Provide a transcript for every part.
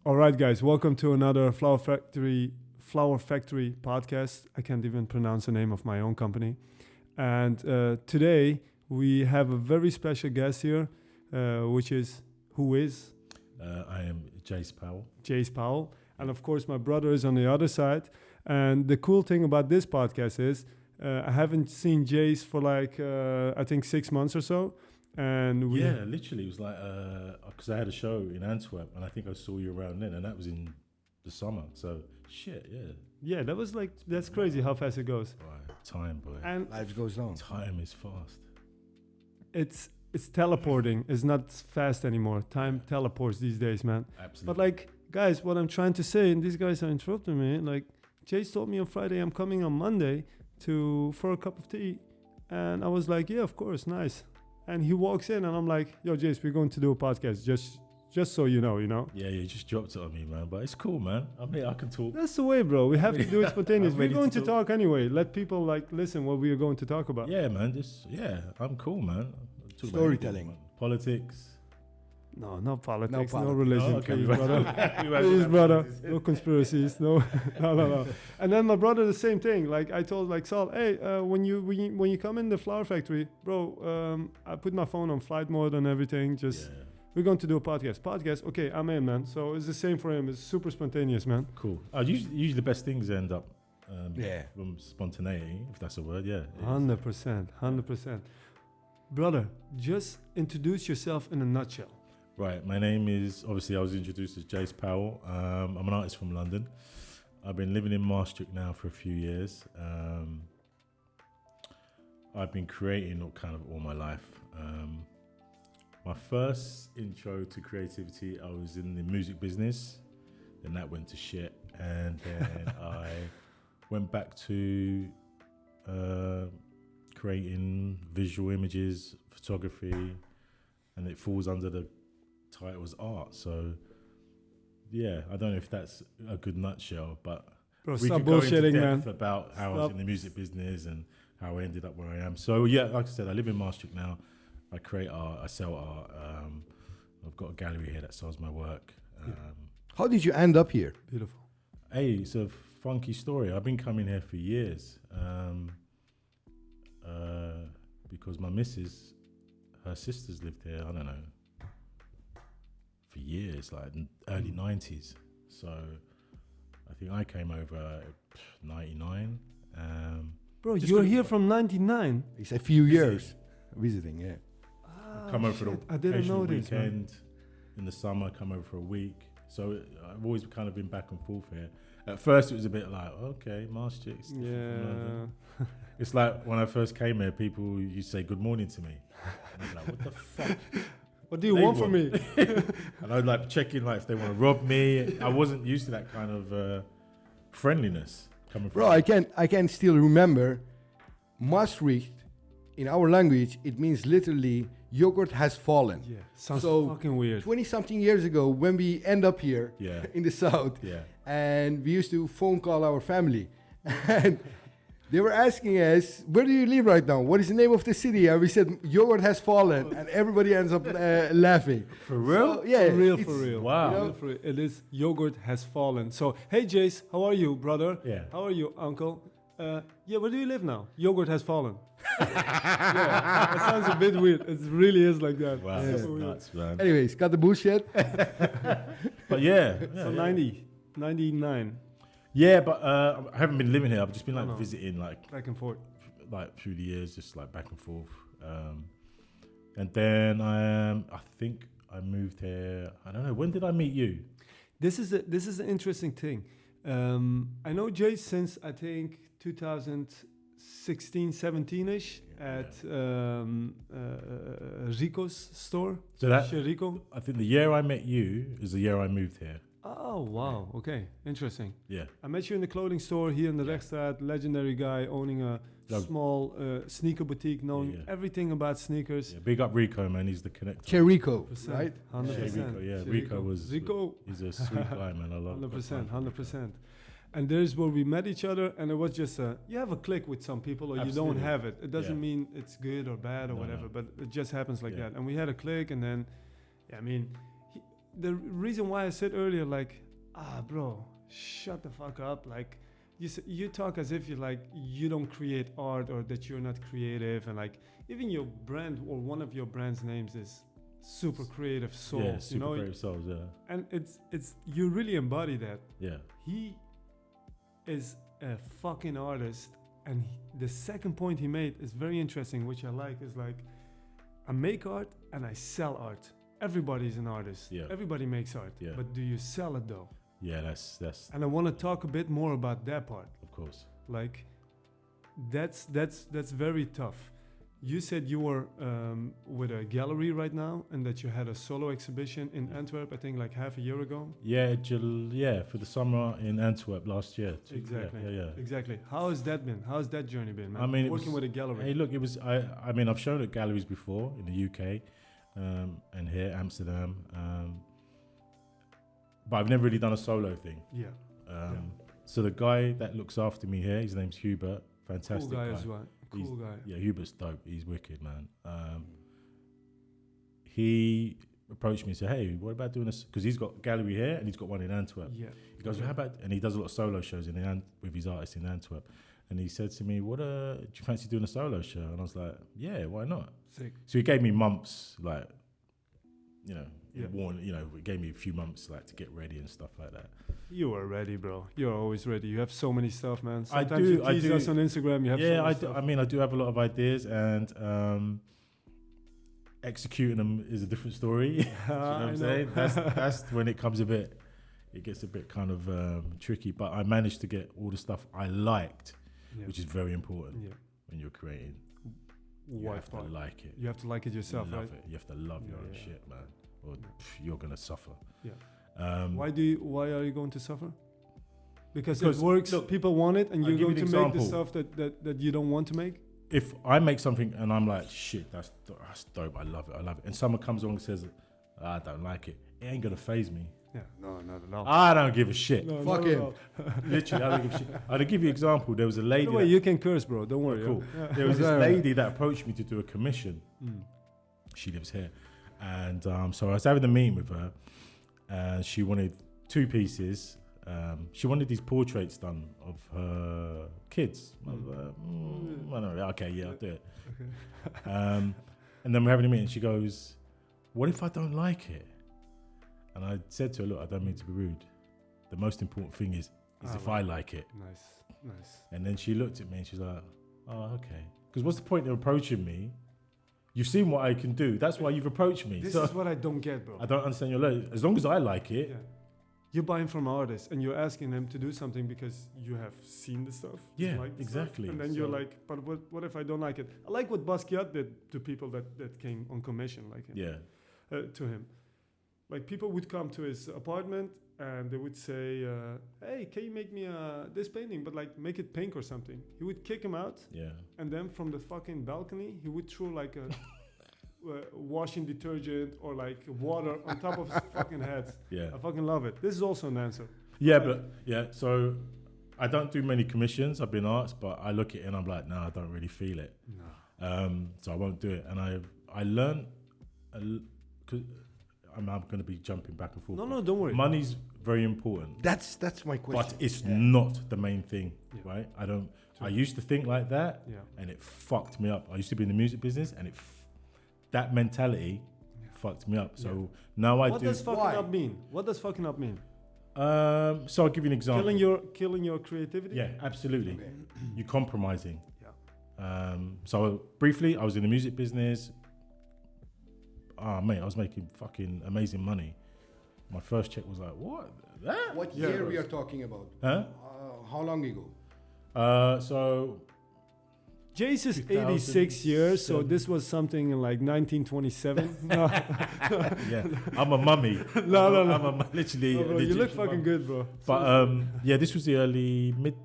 All right, guys, welcome to another Flower Factory podcast. I can't even pronounce the name of my own company. And today we have a very special guest here, who is? I am Jace Powell. Jace Powell. And of course, my brother is on the other side. And the cool thing about this podcast is I haven't seen Jace for I think 6 months or so. And Literally, it was like because I had a show in Antwerp, and I think I saw you around then, and that was in the summer. So yeah, that's crazy how fast it goes. Right, time, boy, and life goes on. Time is fast. It's teleporting. It's not fast anymore. Time teleports these days, man. Absolutely. But guys, what I'm trying to say, and these guys are interrupting me. Jace told me on Friday I'm coming on Monday for a cup of tea, and I was like, yeah, of course, nice. And he walks in and I'm like, yo, Jace, we're going to do a podcast. Just so you know. Yeah, you just dropped it on me, man. But it's cool, man. I'm here, I can talk. That's the way, bro. We have to do it spontaneous. We're going to talk anyway. Let people listen what we are going to talk about. Yeah, man. I'm cool, man. Storytelling. Politics. No, not politics, no religion, okay. please, brother. Please, brother. No conspiracies, no. And then my brother, the same thing. I told Saul, hey, when you come in the flower factory, bro, I put my phone on flight mode and everything. We're going to do a podcast. Okay, I'm in, man. So it's the same for him. It's super spontaneous, man. Cool. Usually the best things end up from spontaneity, if that's a word. Yeah. 100%. Brother, just introduce yourself in a nutshell. Right, my name is, obviously I was introduced as Jace Powell. I'm an artist from London. I've been living in Maastricht now for a few years. I've been creating kind of all my life. My first intro to creativity, I was in the music business, then that went to shit. And then I went back to creating visual images, photography, and it falls under the title was art. So yeah, I don't know if that's a good nutshell, but bro, we stop could go into bullshitting, depth man. about how I was in the music business and how I ended up where I am. So yeah, like I said, I live in Maastricht now. I create art, I sell art. I've got a gallery here that sells my work. How did you end up here? Beautiful. Hey, it's a funky story. I've been coming here for years because my missus, her sisters lived here, I don't know, for years, early 90s. So I think I came over 99. Bro, you're here from 99? It's a few years visiting, yeah. Come over for I didn't know this, weekend. In the summer, come over for a week. So I've always kind of been back and forth here. At first it was a bit okay, Maastricht. Yeah. It's like when I first came here, people used to say good morning to me. And I'm like, what the fuck? What do you want from me? And I'd check in if they want to rob me. I wasn't used to that kind of friendliness coming from. Bro, I can still remember Maastricht. In our language, it means literally yogurt has fallen. Yeah, sounds so fucking weird. 20-something years ago, when we end up here in the south, and we used to phone call our family, and they were asking us, where do you live right now? What is the name of the city? And we said, yogurt has fallen, and everybody ends up laughing. For real? So, yeah. For real. Wow. For real, for real. It is yogurt has fallen. So, hey, Jace, how are you, brother? Yeah. How are you, uncle? Where do you live now? Yogurt has fallen. Yeah, it sounds a bit weird. It really is like that. Wow, that's nuts, man. Anyways, got the bullshit. But yeah. So 99. Yeah, but I haven't been living here. I've just been visiting, back and forth, through the years, just back and forth. And then I think I moved here. I don't know. When did I meet you? This is an interesting thing. I know Jace since I think 2016, 17ish at Rico's store. So that Rico. I think the year I met you is the year I moved here. Oh, wow. Yeah. Okay. Interesting. Yeah. I met you in the clothing store here in the Rechtstraat. Legendary guy owning a small sneaker boutique, knowing everything about sneakers. Yeah, big up Rico, man. He's the connector. Rico, right? 100%. Rico, yeah. Rico he's a sweet guy, man. I love 100%. And there's where we met each other, and it was just you have a click with some people, or Absolutely. you don't have it. It doesn't mean it's good or bad or whatever, but it just happens like that. And we had a click, and then, the reason why I said earlier, like, bro, shut the fuck up. Like, you talk as if you don't create art or that you're not creative, and like even your brand or one of your brand's names is Supercreativesouls. Yeah, Supercreativesouls. Yeah. And it's you really embody that. Yeah. He is a fucking artist, and the second point he made is very interesting, which I like. Is like, I make art and I sell art. Everybody's an artist. Yeah. Everybody makes art. Yeah. But do you sell it though? Yeah, that's. And I want to talk a bit more about that part. Of course. Like, that's very tough. You said you were with a gallery right now, and that you had a solo exhibition in Antwerp, I think like half a year ago. Yeah, for the summer in Antwerp last year. Exactly. Yeah. Exactly. How has that been? How's that journey been, man? I mean, working with a gallery. Hey, look, it was. I mean, I've shown at galleries before in the UK, and here Amsterdam, but I've never really done a solo thing. Yeah. So the guy that looks after me here, his name's Hubert. Fantastic cool guy. As well. Cool guy. Yeah, Hubert's dope. He's wicked, man. He approached me and said, "Hey, what about doing this?" Because he's got a gallery here and he's got one in Antwerp. Yeah. He goes, "Well, how about?" And he does a lot of solo shows with his artists in Antwerp. And he said to me, "Do you fancy doing a solo show?" And I was like, "Yeah, why not?" Sick. So he gave me months, like, you know, Yeah. it gave me a few months, like, to get ready and stuff like that. You are ready, bro. You're always ready. You have so many stuff, man. I Sometimes do- you I tease do. us on Instagram. You have so much stuff. I mean, I do have a lot of ideas, and executing them is a different story. You know what I'm saying? That's when it gets a bit kind of tricky. But I managed to get all the stuff I liked, which is very important when you're creating. You have to like it. You have to like it yourself, love right? It. You have to love your own shit, man, or you're gonna suffer. Yeah. Why are you going to suffer? Because it works. Look, people want it, and you're going to make the stuff that you don't want to make. If I make something and I'm like, shit, that's dope, I love it, and someone comes along and says, I don't like it ain't gonna faze me. Yeah, no, not at all. I don't give a shit. No, fuck him. Literally, I don't give a shit. I'll give you an example. There was a lady. By the way, you can curse, bro. Don't worry. Cool. Yeah. There was this lady that approached me to do a commission. She lives here, and so I was having a meeting with her, and she wanted 2 pieces. She wanted these portraits done of her kids. I was like, I don't know. Okay, yeah, I'll do it. Okay. And then we're having a meeting. She goes, "What if I don't like it?" And I said to her, "Look, I don't mean to be rude. The most important thing is if I like it." Nice. And then she looked at me and she's like, "Oh, okay." Because what's the point of approaching me? You've seen what I can do. That's why you've approached me. This is what I don't get, bro. I don't understand your logic. As long as I like it. Yeah. You're buying from artists and you're asking them to do something because you have seen the stuff. Yeah, like the exactly. Stuff, and then you're like, but what if I don't like it? I like what Basquiat did to people that came on commission, like him. Yeah. To him. Like, people would come to his apartment and they would say, "Hey, can you make me this painting, but like make it pink or something?" He would kick him out. Yeah. And then from the fucking balcony, he would throw like a washing detergent or like water on top of his fucking head. Yeah. I fucking love it. This is also an answer. Yeah, so I don't do many commissions. I've been asked, but I look at it and I'm like, no, I don't really feel it. No. So I won't do it. And I learned, cause I'm going to be jumping back and forth. No, don't worry. Money's very important. That's my question. But it's not the main thing, right? I used to think like that, and it fucked me up. I used to be in the music business, and that mentality fucked me up. So now I do. What does fucking up mean? What does fucking up mean? So I'll give you an example. Killing your creativity? Yeah, absolutely. Okay. You're compromising. Yeah. So briefly, I was in the music business. Mate, I was making fucking amazing money. My first check was like, what? That? What year we are talking about? Huh? How long ago? So Jace is 86 years, so this was something in like 1927. Yeah, I'm a mummy. No. I'm literally. No, bro, you look fucking good, bro. But this was the early mid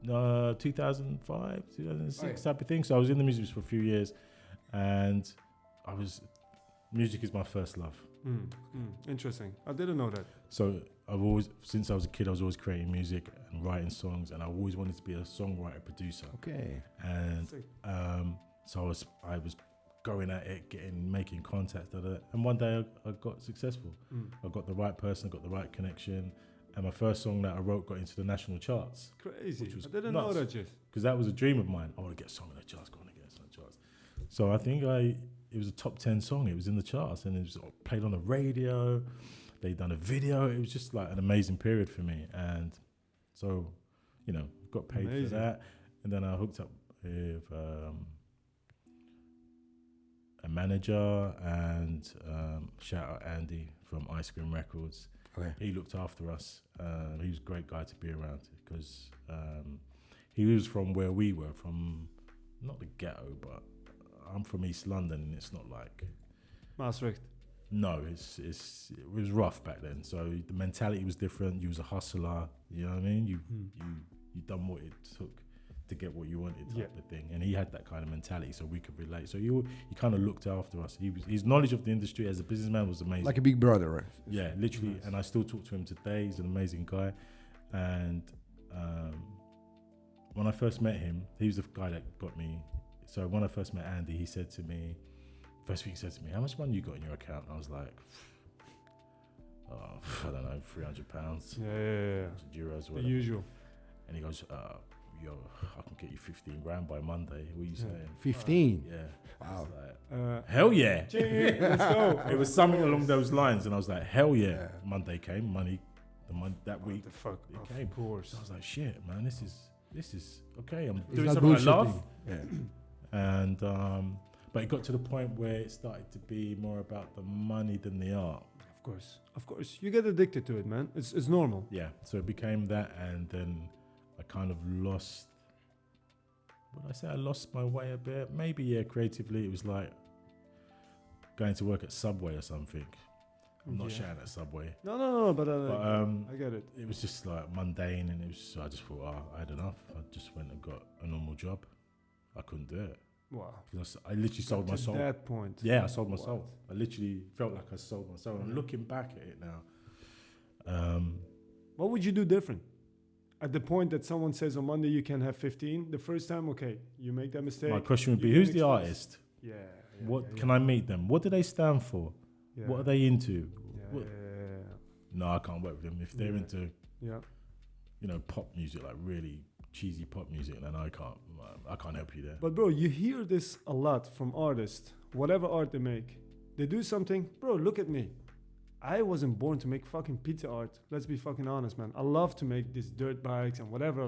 2005, 2006 type of thing. So I was in the music for a few years, and music is my first love. Interesting. I didn't know that. So since I was a kid, I was always creating music and writing songs, and I always wanted to be a songwriter producer. Okay. And so I was going at it, making contact, and one day I got successful. I got the right person, got the right connection, and my first song that I wrote got into the national charts. Crazy. Which was I didn't know that yet. Because that was a dream of mine. I want to get a song in the charts, So I think it was a top 10 song. It was in the charts and it was played on the radio. They'd done a video. It was just like an amazing period for me. And so, got paid for that. And then I hooked up with a manager and shout out Andy from Ice Cream Records. Okay. He looked after us. He was a great guy to be around because he was from where we were, from not the ghetto, but I'm from East London, and it's not like Maastricht. No, it was rough back then. So the mentality was different. You was a hustler. You know what I mean? You done what it took to get what you wanted, type of thing. And he had that kind of mentality, so we could relate. So he kind of looked after us. His knowledge of the industry as a businessman was amazing. Like a big brother, right? Yeah, literally. Nice. And I still talk to him today. He's an amazing guy. And when I first met him, he was the guy that got me. So when I first met Andy, he said to me, first thing he said to me, how much money you got in your account? And I was like, I don't know, £300. Yeah. Euros, whatever. The usual. And he goes, yo, I can get you 15 grand by Monday. What are you saying? 15? Yeah. Wow. Like, hell yeah. Let's go. It was something along those lines. And I was like, hell yeah. Monday came, the money that week. The fuck? It came. Of course. So I was like, shit, man, this is okay. I'm It's doing not something I love. Yeah. And, but it got to the point where it started to be more about the money than the art. Of course. You get addicted to it, man. It's normal. Yeah. So it became that, and then I kind of lost. Would I say I lost my way a bit? Maybe, yeah. Creatively, it was like going to work at Subway or something. I'm not shouting at Subway. No, but I get it. It was just like mundane, and I just thought, I had enough. I just went and got a normal job. I couldn't do it. Wow. I literally sold my soul. At that point. Yeah, I sold my soul. I literally felt like I sold my soul. I'm looking back at it now. What would you do different? At the point that someone says on Monday you can have 15, the first time, okay, you make that mistake. My question would be, who's the artist? Yeah. What can I meet them? What do they stand for? Yeah. What are they into? Yeah. No, I can't work with them. If they're into, pop music, like really cheesy pop music, then I can't help you there. But bro, you hear this a lot from artists, whatever art they make. They do something, bro, look at me. I wasn't born to make fucking pizza art. Let's be fucking honest, man. I love to make these dirt bikes and whatever,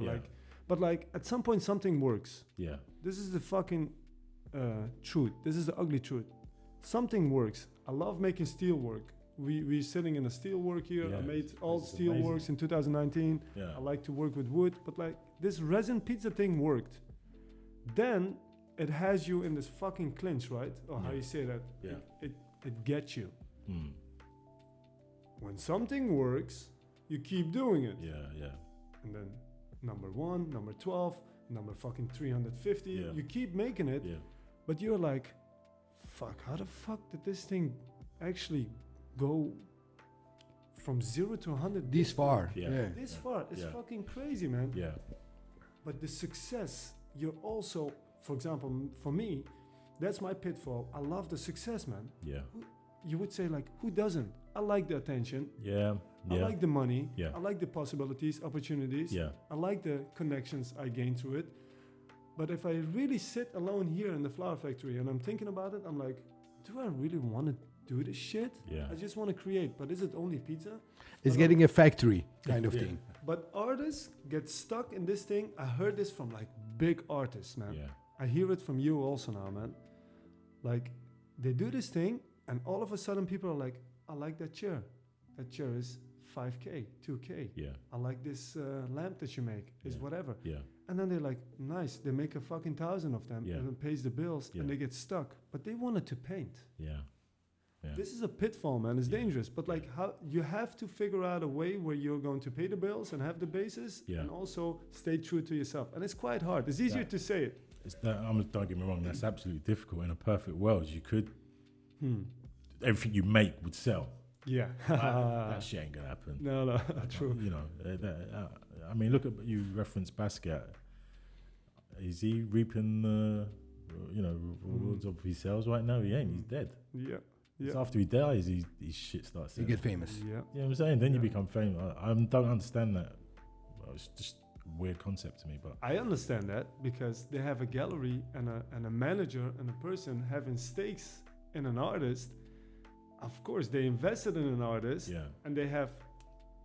but at some point something works. Yeah. This is the fucking truth. This is the ugly truth. Something works. I love making steel work. We're sitting in a steel work here. Yeah, I made all steel amazing. works in 2019. Yeah. I like to work with wood, but this resin pizza thing worked. Then it has you in this fucking clinch, right? Or how you say that? Yeah. It gets you. When something works, you keep doing it. Yeah. And then number 1, number 12, number fucking 350. Yeah. You keep making it. Yeah. But you're like, fuck, how the fuck did this thing actually go from 0 to 100 this far? Yeah. This far. It's fucking crazy, man. Yeah. But the success, you're also, for example, for me, that's my pitfall. I love the success, man. Yeah. You would say who doesn't? I like the attention. Yeah. I like the money. Yeah. I like the possibilities, opportunities. Yeah. I like the connections I gain through it. But if I really sit alone here in the flower factory and I'm thinking about it, I'm like, do I really want to do this shit? Yeah. I just want to create, but is it only pizza? It's getting a factory kind of thing. But artists get stuck in this thing. I heard this from big artists, man. Yeah. I hear it from you also now, man. They do this thing and all of a sudden people are like, I like that chair. That chair is 5K, 2K. Yeah. I like this lamp that you make. Is whatever. Yeah. And then they're like, nice. They make a fucking 1,000 of them and it pays the bills and they get stuck. But they wanted to paint. Yeah. This is a pitfall, man. It's dangerous. But how you have to figure out a way where you're going to pay the bills and have the basis and also stay true to yourself. And it's quite hard. It's easier to say it. Don't get me wrong. That's absolutely difficult. In a perfect world, you could everything you make would sell. Yeah. That shit ain't gonna happen. No, true. I mean, look at you reference Basquiat. Is he reaping rewards of his sales right now. He ain't. He's dead. Yeah. It's after he dies, his shit starts. You get famous. Yeah. You know what I'm saying? Then you become famous. I don't understand that. It's just a weird concept to me. But I understand that because they have a gallery and a manager and a person having stakes in an artist. Of course, they invested in an artist, and they have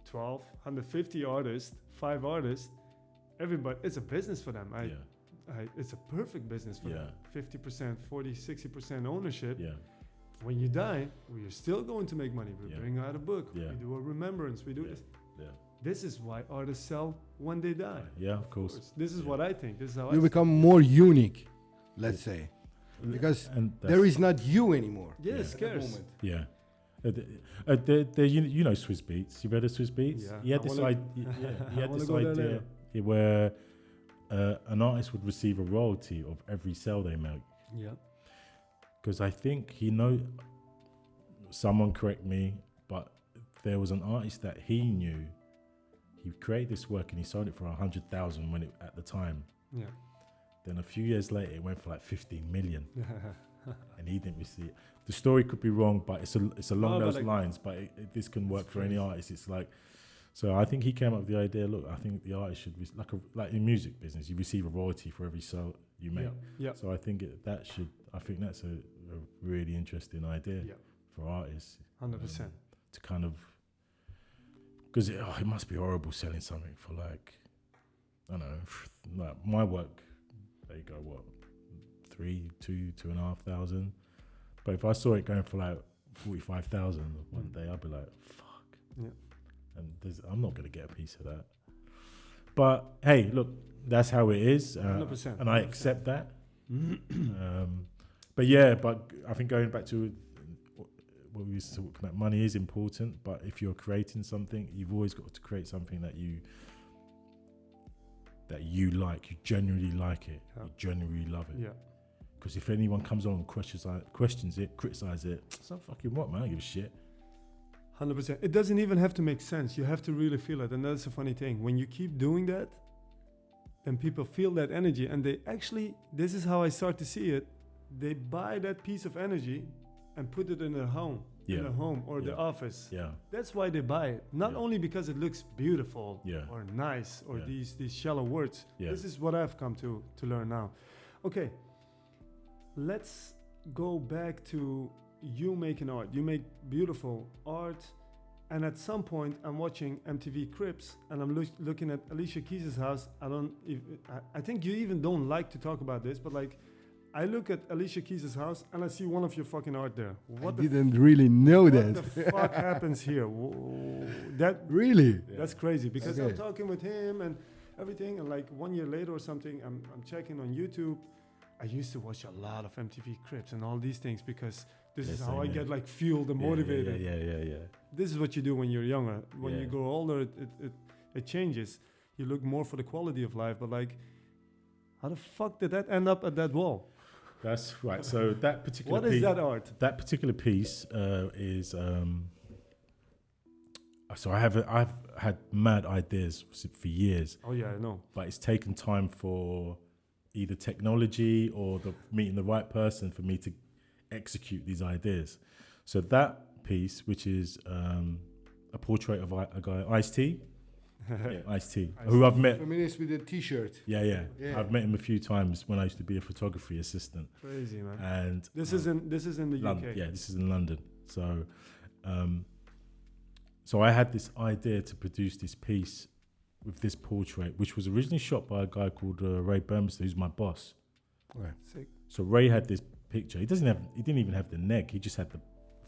12, 150 artists, 5 artists. Everybody, it's a business for them. It's a perfect business for them. 50%, 40, 60% ownership. Yeah. When you die, we're still going to make money. We bring out a book. We do a remembrance. We do this. Yeah. This is why artists sell when they die. Yeah, of course. This is what I think. This is how You become more unique, let's say, because there is not you anymore. Yeah, it's scarce. Yeah. Swiss Beats. You've heard of Swiss Beats? Yeah. He had this idea where an artist would receive a royalty of every sale they make. Yeah. Because I think someone correct me, but there was an artist that he knew. He created this work and he sold it for 100,000 at the time. Yeah. Then a few years later, it went for like 15 million, and he didn't receive it. The story could be wrong, but it's along those lines. But this can work for any artist. It's like, so I think he came up with the idea. Look, I think the artist should like in music business, you receive a royalty for every sale you make. Yeah. So I think that's a really interesting idea for artists. 100%. To kind of, because it must be horrible selling something for like, I don't know, like my work. There you go. What, 2,500. But if I saw it going for like 45,000 one day, I'd be like, fuck. Yeah. And I'm not gonna get a piece of that. But hey, look, that's how it is, 100%, and I accept that. But I think going back to what we used to talk about, money is important. But if you're creating something, you've always got to create something that you like, you genuinely like it, you genuinely love it. Yeah. Because if anyone comes on and questions it, criticize it, so fucking what, man? I don't give a shit. 100%. It doesn't even have to make sense. You have to really feel it, and that's a funny thing. When you keep doing that, then people feel that energy, and they actually, this is how I start to see it. They buy that piece of energy and put it in their home, or their office. Yeah. That's why they buy it. Not only because it looks beautiful or nice or these shallow words. Yeah. This is what I've come to learn now. Okay, let's go back to you making art. You make beautiful art, and at some point I'm watching MTV Cribs and I'm looking at Alicia Keys' house. I think you even don't like to talk about this, but like, I look at Alicia Keys' house and I see one of your fucking art there. I didn't really know that. What the fuck happens here? Really? That's crazy, because I'm talking with him and everything, and like 1 year later or something, I'm checking on YouTube. I used to watch a lot of MTV Cribs and all these things because this is how I get like fueled and motivated. Yeah. This is what you do when you're younger. When you grow older, it changes. You look more for the quality of life, but like, how the fuck did that end up at that wall? That's right. So that particular what is that art? That particular piece is. So I've had mad ideas for years. Oh yeah, I know. But it's taken time for either technology or meeting the right person for me to execute these ideas. So that piece, which is a portrait of a guy, Ice-T. Ice-T, who I've met. Feminist with a t-shirt. Yeah. I've met him a few times when I used to be a photography assistant. Crazy, man. And this is in the London, UK. Yeah, this is in London. So, so I had this idea to produce this piece with this portrait, which was originally shot by a guy called Ray Burmester, who's my boss. Right. Sick. So Ray had this picture. He didn't even have the neck. He just had the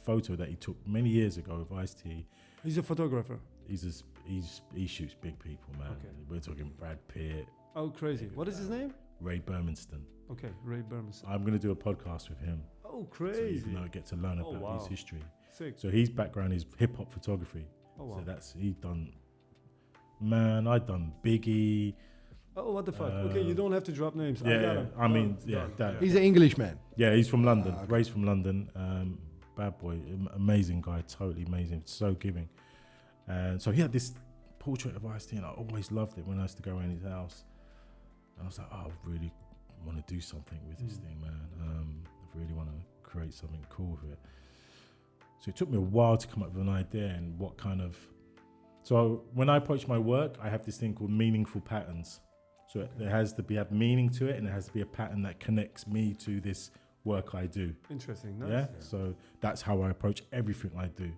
photo that he took many years ago of Ice-T. He's a photographer. He shoots big people, man. Okay. We're talking Brad Pitt. Oh, crazy. What is his name? Ray Burmester. Okay, Ray Burmester. I'm going to do a podcast with him. Oh, crazy. So you get to learn about his history. Sick. So his background is hip-hop photography. Oh, wow. So I've done Biggie. Oh, what the fuck? Okay, you don't have to drop names. He's an Englishman. Yeah, he's from London. Okay. Ray's from London. Bad boy, amazing guy, totally amazing, so giving. And so he had this portrait of Ice-T, and I always loved it when I used to go around his house. And I was like, oh, I really want to do something with this thing, man. I really want to create something cool with it. So it took me a while to come up with an idea and what kind of. So when I approach my work, I have this thing called meaningful patterns. So there has to have meaning to it, and there has to be a pattern that connects me to this work I do. Interesting. Nice. Yeah. So that's how I approach everything I do.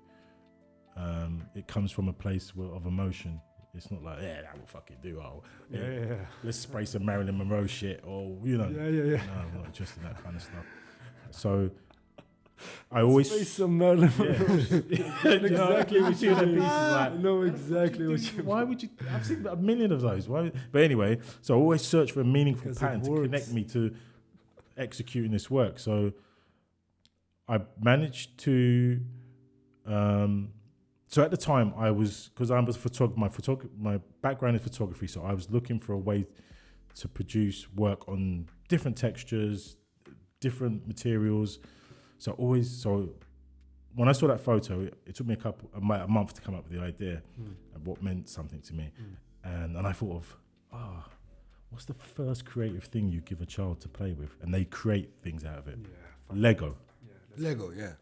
It comes from a place of emotion. It's not like, yeah, that will fucking do. Oh, yeah. Let's spray some Marilyn Monroe shit, or Yeah. No, I'm not interested in that kind of stuff. So I always spray some Marilyn Monroe. Exactly what you mean. I know exactly what you mean. Why would you? I've seen a million of those. Why? But anyway, so I always search for a meaningful pattern to connect me to executing this work. So I managed to. So at the time, because I was a photographer. My background is photography, so I was looking for a way to produce work on different textures, different materials. So when I saw that photo, it took me a month to come up with the idea and what meant something to me. And I thought of, what's the first creative thing you give a child to play with? And they create things out of it. Yeah, Lego. Lego, yeah.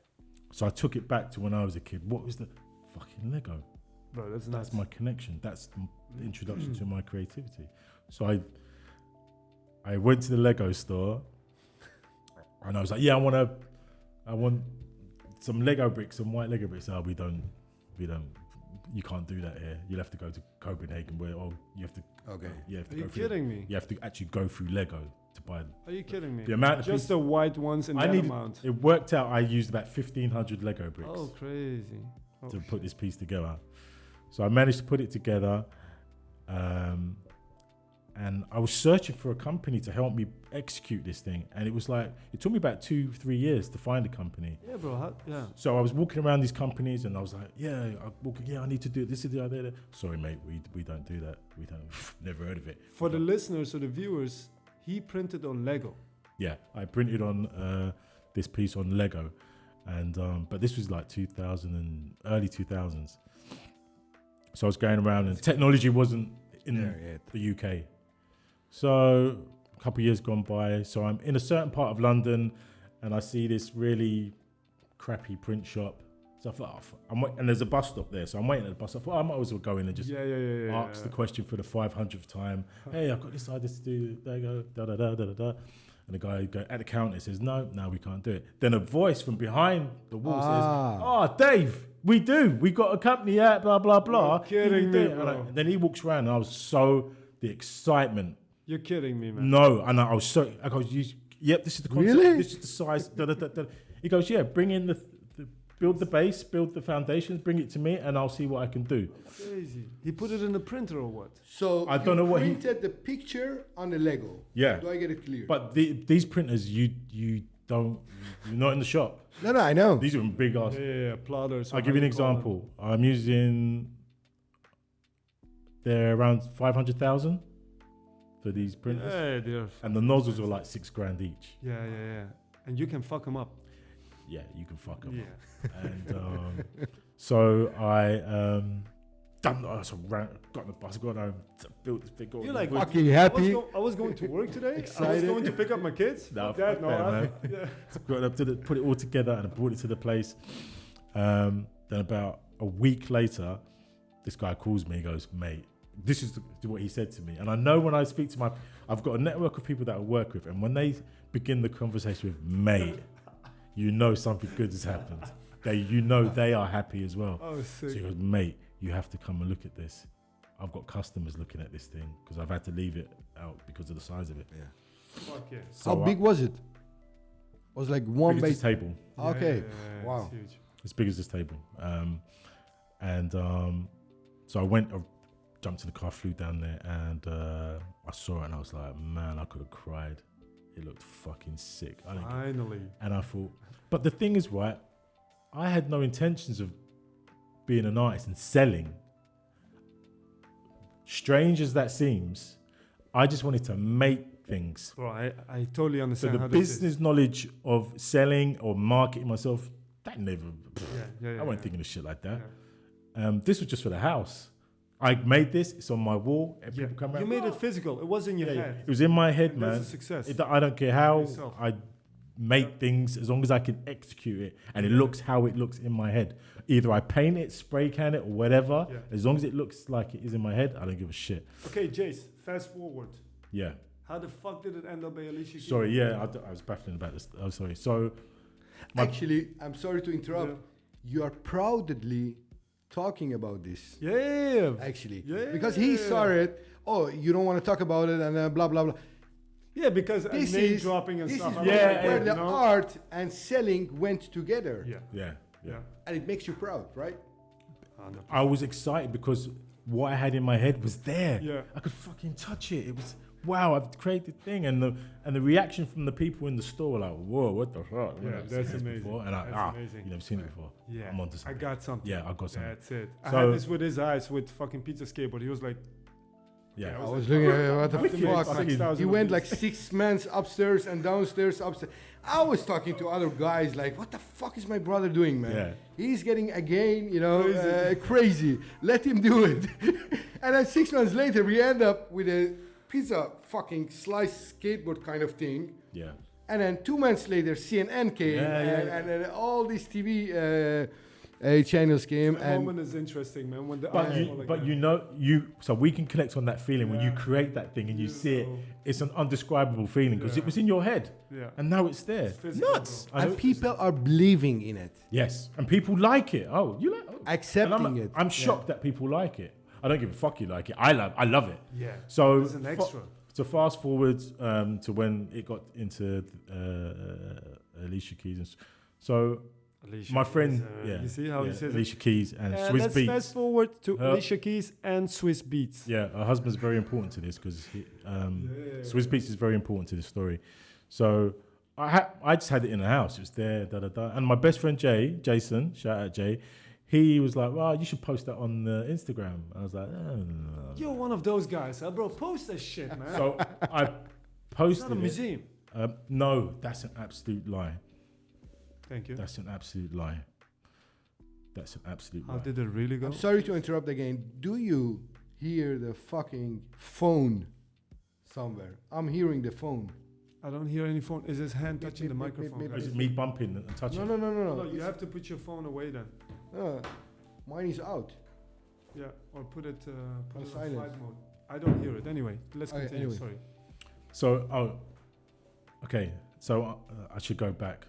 So I took it back to when I was a kid. What was the fucking Lego? Bro, that's nice. That's my connection. That's the introduction to my creativity. So I went to the Lego store and I was like, yeah, I want some Lego bricks, some white Lego bricks. Oh, we don't, you can't do that here. You'll have to go to Copenhagen where, you have to. Okay. Are you kidding me? You have to actually go through Lego to buy them. Are you kidding me? The amount of just the white ones in that amount. It worked out. I used about 1,500 Lego bricks. Oh, crazy. To put this piece together. So I managed to put it together. And I was searching for a company to help me execute this thing. And it was like, it took me about 2-3 years to find a company. Yeah, bro. So I was walking around these companies and I was like, I need to do this, is the idea. Sorry, mate, we don't do that. We don't, never heard of it. For the listeners or the viewers, he printed on Lego. Yeah, I printed on this piece on Lego. And but this was like 2000 and early 2000s. So I was going around and technology wasn't in the UK. So a couple of years gone by. So I'm in a certain part of London and I see this really crappy print shop. So I thought, and there's a bus stop there. So I'm waiting at the bus. I thought, I might as well go in and just ask the question for the 500th time. Hey, I've got this idea to do. There you go. Da-da-da-da-da-da. And the guy at the counter says, no, we can't do it. Then a voice from behind the wall says, Dave, we do. We got a company out, blah, blah, blah. You're kidding me, bro. And then he walks around and I was the excitement. You're kidding me, man. No, and I go, yep, this is the concept. Really? This is the size. He goes, yeah, bring in build the base, build the foundations, bring it to me, and I'll see what I can do. Crazy. He put it in the printer or what? So I don't know what he printed the picture on the Lego. Yeah. Do I get it clear? But these printers, you're not in the shop. No, I know. These are big ass. Yeah, plotters. I'll give you an example. I'm using, they're around 500,000 for these printers. Yeah, and the nozzles are like $6,000 each. Yeah. And you can fuck them up. Yeah, you can fuck them up. And so I got on the bus, got home, built this big. You're like fucking happy. I was going to work today. Excited. I was going to pick up my kids. No, man. So got up to put it all together and I brought it to the place. Then about a week later, this guy calls me. He goes, mate, this is what he said to me. And I know when I speak to I've got a network of people that I work with, and when they begin the conversation with mate, you know something good has happened. They are happy as well. Oh, sick. So he goes, mate, you have to come and look at this. I've got customers looking at this thing because I've had to leave it out because of the size of it. Yeah. Fuck yeah. So how big was it? It was like one big as this table. Okay. Yeah, wow. It's huge. As big as this table. So I jumped in the car, flew down there, and I saw it, and I was like, man, I could have cried. It looked fucking sick. Finally. And I thought, but the thing is, right, I had no intentions of being an artist and selling. Strange as that seems, I just wanted to make things. Bro, I totally understand. So the business knowledge of selling or marketing myself, that never, I wasn't thinking of shit like that. Yeah. This was just for the house. I made this. It's on my wall. And people come around. You made it physical. It was in your head. It was in my head, And man. that's a success. I don't care how Yourself. I make things, as long as I can execute it and it looks how it looks in my head. Either I paint it, spray can it, or whatever. Yeah. As long as it looks like it is in my head, I don't give a shit. Okay, Jace, fast forward. Yeah. How the fuck did it end up by Alicia Keys? Sorry, I was baffling about this. Oh, sorry. So, actually, I'm sorry to interrupt. Yeah. You are proudly talking about this. Yeah. Actually. Yeah. Because he saw it. Oh, you don't want to talk about it and blah, blah, blah. Yeah, because this name is, dropping and this stuff. Is where the art and selling went together. Yeah. And it makes you proud, right? 100%. I was excited because what I had in my head was there. Yeah. I could fucking touch it. It was, wow, I've created a thing. And the reaction from the people in the store were like, whoa, what the fuck? Yeah, that's amazing. Before. And that's amazing. You've never seen it before. Yeah. I'm onto something. I got something. Yeah, I got something. That's it. So, I had this with his eyes with fucking Pizza Skateboard. He was like, I was looking at what the fuck. He went like 6 months upstairs and downstairs, upstairs. I was talking to other guys like, what the fuck is my brother doing, man? Yeah. He's getting again, crazy. Let him do it. And then 6 months later, we end up with a pizza fucking slice skateboard kind of thing. Yeah. And then 2 months later, CNN came and all these TV channels came. The moment is interesting, man. When the so we can connect on that feeling when you create that thing and you see it. It's an undescribable feeling because it was in your head, and now it's there. It's physical, nuts. And people are believing in it. Yes, and people like it. Oh, you like accepting it. I'm shocked that people like it. I don't give a fuck. You like it. I love it. Yeah. So it's an extra. So fast forward to when it got into Alicia Keys, and so. Alicia my friend, you see how he says Alicia Keys and Swiss Beats. Let's fast forward to Alicia Keys and Swiss Beats. Yeah, her husband's very important to this because Swiss Beats is very important to this story. So I just had it in the house. It was there, and my best friend Jason, shout out Jay, he was like, "Well, you should post that on Instagram." I was like, "Oh, no." You're one of those guys, huh, bro? Post that shit, man. So I posted it's not a museum. No, that's an absolute lie. Thank you. That's an absolute lie. That's an absolute lie. How did it really go? I'm sorry to interrupt again. Do you hear the fucking phone somewhere? I'm hearing the phone. I don't hear any phone. Is his hand touching the microphone? Is it me bumping and touching? No. No, you have to put your phone away then. Mine is out. Yeah, or put it on silent flight mode. I don't hear it. Anyway, let's continue. Anyway. Sorry. So, okay. So I should go back.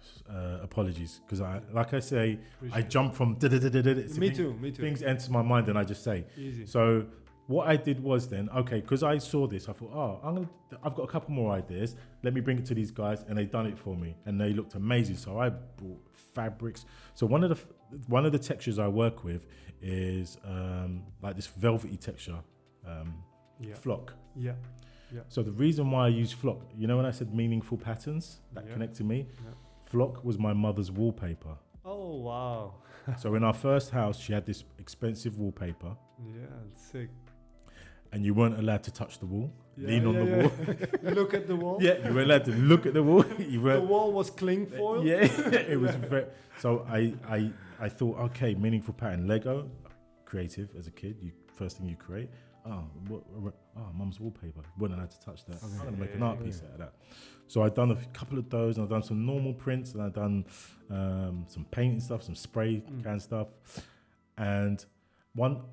Apologies, because I jump from Me too. Things enter my mind and I just say. Easy. So what I did was then, okay, because I saw this, I thought, I've got a couple more ideas. Let me bring it to these guys, and they done it for me, and they looked amazing. So I bought fabrics. So one of the textures I work with is like this velvety texture, flock. Yeah. Yeah. So the reason why I use flock, when I said meaningful patterns that connect to me, flock was my mother's wallpaper. Oh, wow. So in our first house, she had this expensive wallpaper. Yeah, sick. And you weren't allowed to touch the wall, lean on the wall. Look at the wall? Yeah, you were allowed to look at the wall. The wall was cling foil? Yeah, it was very... So I thought, okay, meaningful pattern. Lego, creative as a kid, first thing you create. Mum's wallpaper. Wasn't allowed to touch that. I'm going to make an art piece out of that. So I've done a couple of those, and I've done some normal prints, and I've done some painting stuff, some spray can stuff. And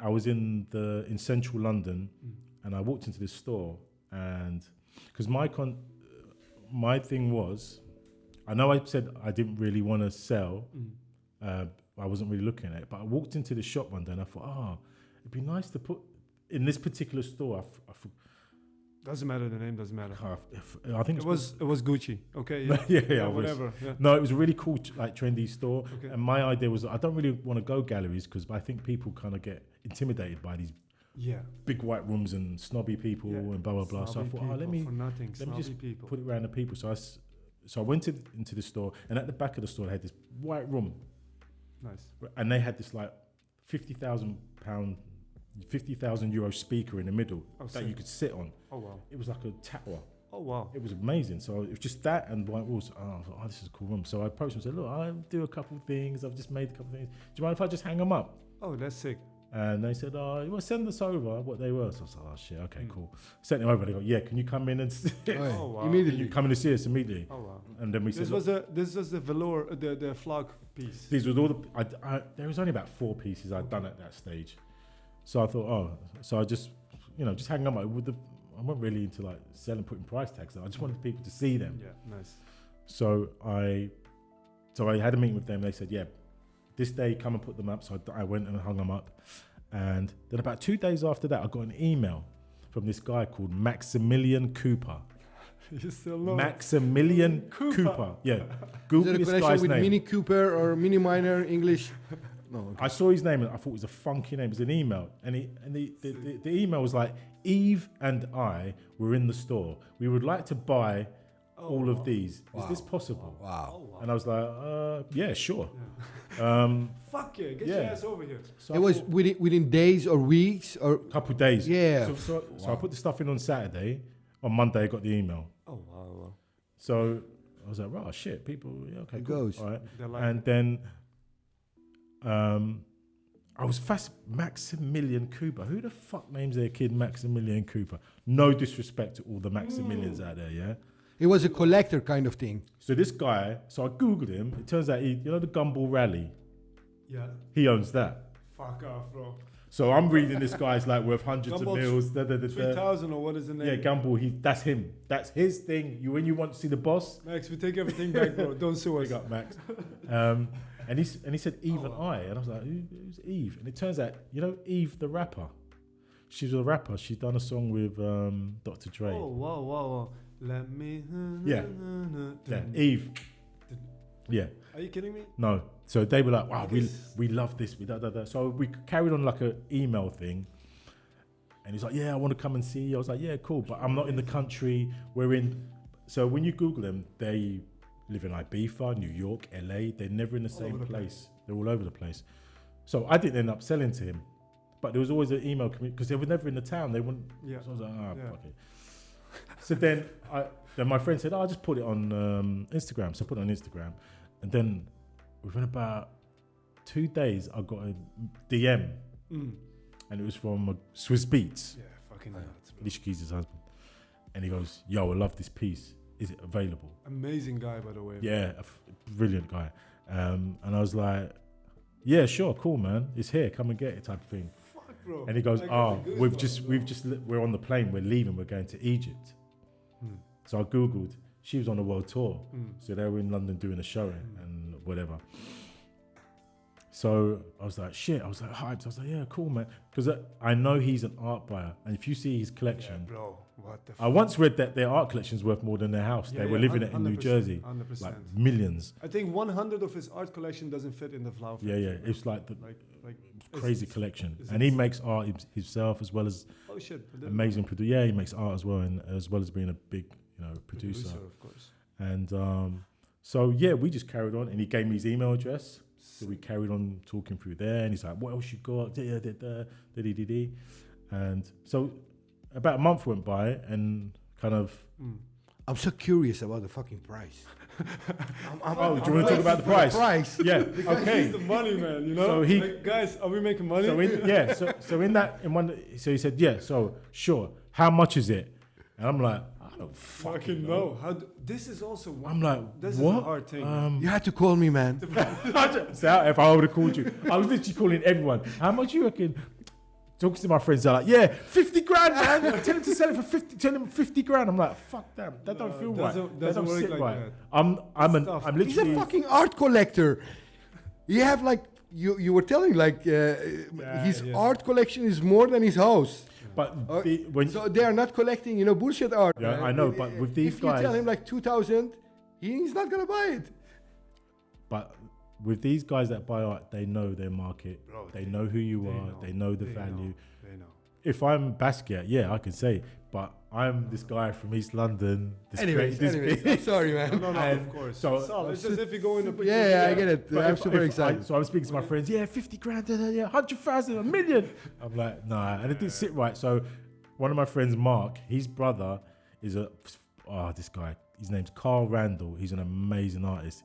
I was in central London, and I walked into this store, and because my thing was, I know I said I didn't really want to sell. I wasn't really looking at it, but I walked into the shop one day, and I thought, it'd be nice to put in this particular store. Doesn't matter, the name doesn't matter. I think it was Gucci. Okay, yeah, whatever. Yeah. No, it was a really cool, trendy store. Okay. And my idea was I don't really want to go galleries because I think people kind of get intimidated by these big white rooms and snobby people and blah blah blah. So I thought, let me just put it around the people. So I went into the store, and at the back of the store they had this white room. Nice. And they had this like £50,000 €50,000 speaker in the middle that you could sit on. Oh wow! It was like a tower. Oh wow! It was amazing. So it was just that and white walls. I thought, this is a cool room. So I approached him and said, look, I'll do a couple of things. I've just made a couple of things. Do you mind if I just hang them up? Oh, that's sick. And they said, oh, you want to send us over what they were? So I was like, oh shit, okay, cool. Sent them over. They go, yeah, can you come in and see wow. Immediately. you come in and see us immediately? Oh wow. And then we This said, was the velour, the flog piece. these was all there was only about 4 pieces I'd done at that stage. So I thought, so I just, just hanging on. I wasn't really into like selling, putting price tags on. I just wanted people to see them. Yeah, nice. So I had a meeting with them. They said, yeah, this day come and put them up. So I went and hung them up. And then about 2 days after that, I got an email from this guy called Maximilian Cooper. You still know Maximilian Cooper. Yeah. Google Is this it a guy's connection with name. Mini Cooper or Mini Minor English? No. Okay. I saw his name and I thought it was a funky name. It was an email. And the email was like, Eve and I were in the store. We would like to buy all of these. Wow. Is this possible? Wow. And I was like, yeah, sure. Fuck yeah, get your ass over here. So It was within days or weeks or... couple of days. Yeah. So I put the stuff in on Saturday. On Monday, I got the email. Oh wow. So I was like, right, shit, people, yeah, okay, It cool. goes. All right. Like And then I was Maximilian Cooper. Who the fuck names their kid Maximilian Cooper? No disrespect to all the Maximilians out there, yeah? It was a collector kind of thing. So this guy, so I Googled him. It turns out the Gumball Rally, yeah. he owns that. Fuck off, bro. So I'm reading this guy's like worth hundreds Gumball of mils. 3,000 or what is the name? Yeah, Gumball, that's him. That's his thing. When you want to see the boss, Max, we take everything back, bro. Don't sue us. big up Max. And he said Eve and I. And I was like, who's Eve? And it turns out, Eve the rapper. She's a rapper. She's done a song with Dr. Dre. Oh, wow. Let me... Yeah. Eve. Yeah. Are you kidding me? No. So they were like, wow, we love this. So we carried on like an email thing. And he's like, yeah, I want to come and see you. I was like, yeah, cool. But I'm not in the country. So when you Google them, they live in Ibiza, New York, LA. They're never in the same place. They're all over the place. So I didn't end up selling to him. But there was always an email community because they were never in the town. They wouldn't. Yeah. So I was like, fuck it. So then my friend said, I'll just put it on Instagram. So I put it on Instagram. And then within about 2 days, I got a DM. And it was from Swiss Beats. Yeah, fucking nuts. Lishki's his husband. And he goes, yo, I love this piece. Is it available? Amazing guy, by the way. Yeah, brilliant guy. And I was like, yeah, sure, cool, man. It's here. Come and get it type of thing. Fuck, bro. And he goes, we're on the plane. We're leaving. We're going to Egypt. So I Googled. She was on a world tour. So they were in London doing a show and whatever. So I was like, shit. I was like, hyped. I was like, yeah, cool, man. Because I know he's an art buyer. And if you see his collection, bro, what the I once read that their art collection is worth more than their house. They were living it in New Jersey. 100%. Like millions. I think 100 of his art collection doesn't fit in the flower factory. Yeah. It's like the crazy collection. It's and he makes art himself as well as amazing producer. Yeah, he makes art as well, and as well as being a big, producer. Of course. And so yeah, we just carried on, and he gave me his email address. So we carried on talking through there, and he's like, "What else you got?" And so about a month went by, and kind of. I'm so curious about the fucking price. Do you want to talk about the price? Yeah. Okay. He's the money man, So he, guys, are we making money? So he said, yeah. So sure. How much is it? And I'm like, I don't fucking know. This is also. I'm like, this what? Is a hard thing. You had to call me, man. So if I would have called you, I was literally calling everyone. How much you reckon? Talking to my friends, they're like, yeah, 50 grand, man. Tell him to sell it for 50. Tell him 50 grand. I'm like, fuck them. That don't feel right. That don't work sit like right. that. I'm literally. He's a fucking art collector. You have like you were telling like his art collection is more than his house. But so they are not collecting, bullshit art. Yeah, man. I know. But with these guys, if you tell him like 2,000, he's not gonna buy it. But with these guys that buy art, they know their market. Bro, they know who you are. They know the value. They know. If I'm Basquiat, yeah, I can say. But I'm this guy from East London. Anyways, I'm sorry, man. No, of course. So it's just if you go in the yeah, I get it. I'm super excited. So I'm speaking to my friends. Yeah, 50 grand. Yeah, 100,000, $1 million. I'm like, nah, and it didn't sit right. So one of my friends, Mark, his brother is this guy. His name's Carl Randall. He's an amazing artist.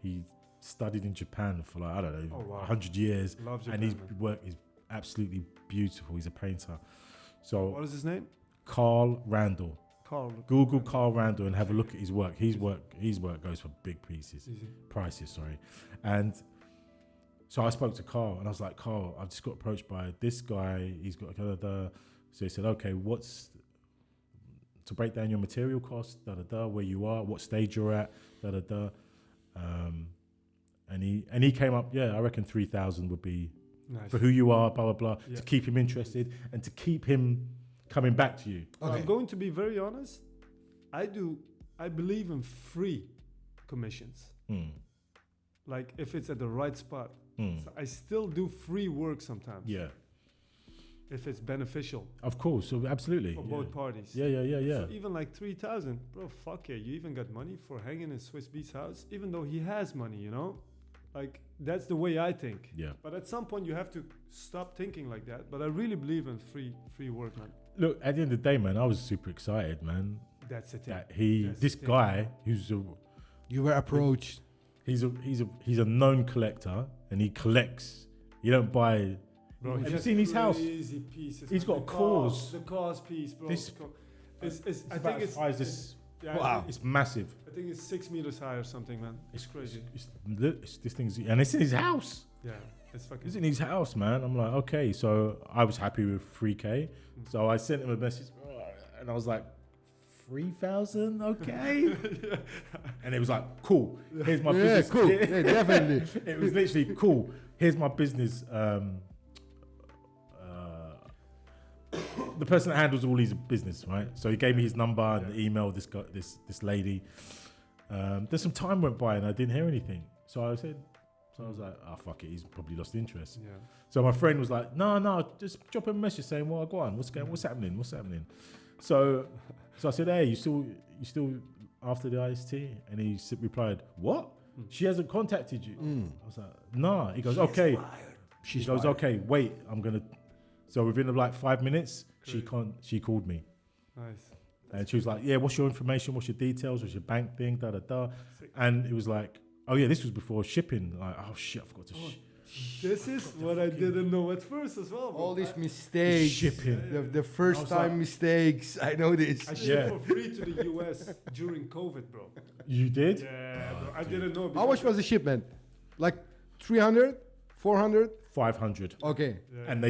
He studied in Japan for 100 years. Love Japan, and his work is absolutely beautiful. He's a painter. So What is his name? Carl Randall. Carl. Google Carl Randall and have a look at his work. His work goes for big prices. And so I spoke to Carl and I was like, Carl, I've just got approached by this guy. He's got so he said, okay, what's to break down your material costs, where you are, what stage you're at, and he came up, I reckon 3,000 would be nice for who you are, blah blah blah, to keep him interested and to keep him coming back to you. Okay. I'm going to be very honest. I believe in free commissions. Like if it's at the right spot. So I still do free work sometimes. Yeah. If it's beneficial. Of course, so absolutely. For both parties. Yeah. So even like 3,000, bro, fuck yeah. You even got money for hanging in Swiss Beats house, even though he has money, you know? Like, that's the way I think. Yeah. But at some point, you have to stop thinking like that. But I really believe in free work, man. Look, at the end of the day, man, I was super excited, man. That's the thing. That this guy who's you were approached. He's a known collector, and he collects. You don't buy. Bro, have you seen his house? Pieces, he's got a cause. The cause piece, bro. I think it's wow. It's massive. I think it's 6 meters high or something, man. It's crazy. It's this thing's, and it's in his house. Yeah, it's fucking. It's in his house, man. I'm like, okay, so I was happy with 3K. So I sent him a message, and I was like, 3,000, okay. And it was like, cool. Here's my business. Cool. Yeah, definitely. It was literally cool. Here's my business. The person that handles all his business, right? So he gave me his number and the email. This lady. Then some time went by and I didn't hear anything. So I was like, oh fuck it, he's probably lost interest. Yeah. So my friend was like, no, just drop him a message saying, well, go on, what's happening? So I said, hey, you still after the IST? And he replied, what? She hasn't contacted you. I was like, nah. He goes, okay. She goes, okay, wait, I'm gonna. So within like 5 minutes, she called me. Nice. And she was like, yeah, what's your information? What's your details? What's your bank thing? And it was like, oh yeah, this was before shipping. Like, oh shit, I forgot to ship. This is what I didn't know at first as well, bro. All these mistakes. Shipping. The first time mistakes. I know this. I shipped for free to the US during COVID, bro. You did? Yeah, bro. I didn't know. How much was the shipment? Like 300? 400? 500. Okay. Yeah. And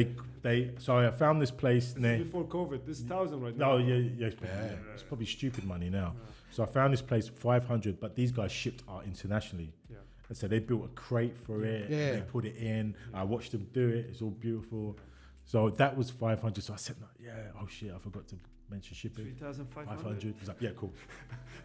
so I found this place near. Before COVID. This is 1,000 right now. No, yeah. It's probably stupid money now. Yeah. So I found this place 500, but these guys shipped art internationally. Yeah. And so they built a crate for it. Yeah. And they put it in. Yeah. I watched them do it. It's all beautiful. Yeah. So that was 500. So I said, oh shit, I forgot to mention shipping. 3,500. He's like, yeah, cool.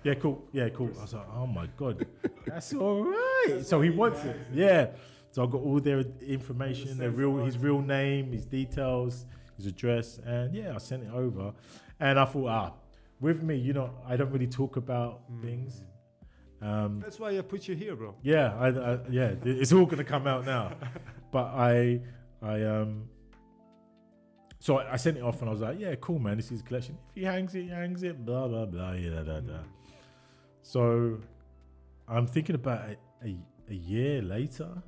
Yeah, cool. I was like, oh my God, that's all right. So he wants it. Yeah. So I got all their information, his real name, his details, his address, and I sent it over. And I thought, with me, I don't really talk about things. That's why I put you here, bro. Yeah, it's all gonna come out now. But so I sent it off, and I was like, yeah, cool, man, this is his collection. If he hangs it, blah blah blah, So I'm thinking about a year later.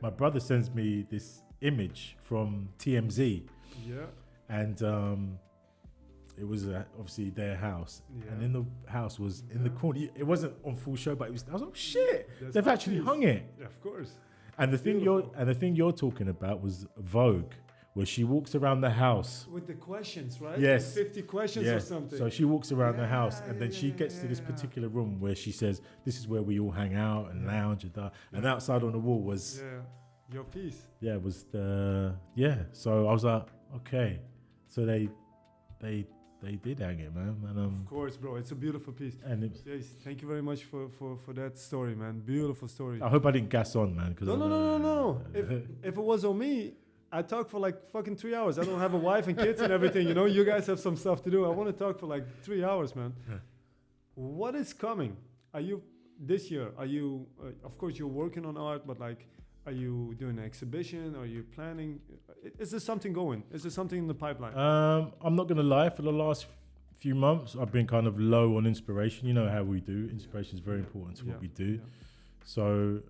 My brother sends me this image from TMZ. Yeah. And it was obviously their house. Yeah. And in the house was in the corner. It wasn't on full show, but I was like, oh shit, they've actually hung it. Yeah, of course. And the thing you're talking about was Vogue, where she walks around the house. With the questions, right? Yes. Like 50 questions or something. So she walks around the house and then she gets to this particular room where she says, this is where we all hang out and lounge and that. And outside on the wall was... Yeah, your piece. Yeah, it was the... Yeah. So I was like, okay. So they did hang it, man. And, of course, bro. It's a beautiful piece. And yes, thank you very much for that story, man. Beautiful story. I hope I didn't gas on, man. No. If it was on me... I talk for like fucking 3 hours. I don't have a wife and kids and everything, you guys have some stuff to do. I want to talk for like 3 hours, man. Yeah. What is coming? This year, of course you're working on art, but like, are you doing an exhibition? Are you planning? Is there something going? Is there something in the pipeline? I'm not going to lie, for the last few months, I've been kind of low on inspiration. You know how we do. Inspiration is very important to what we do. Yeah. So...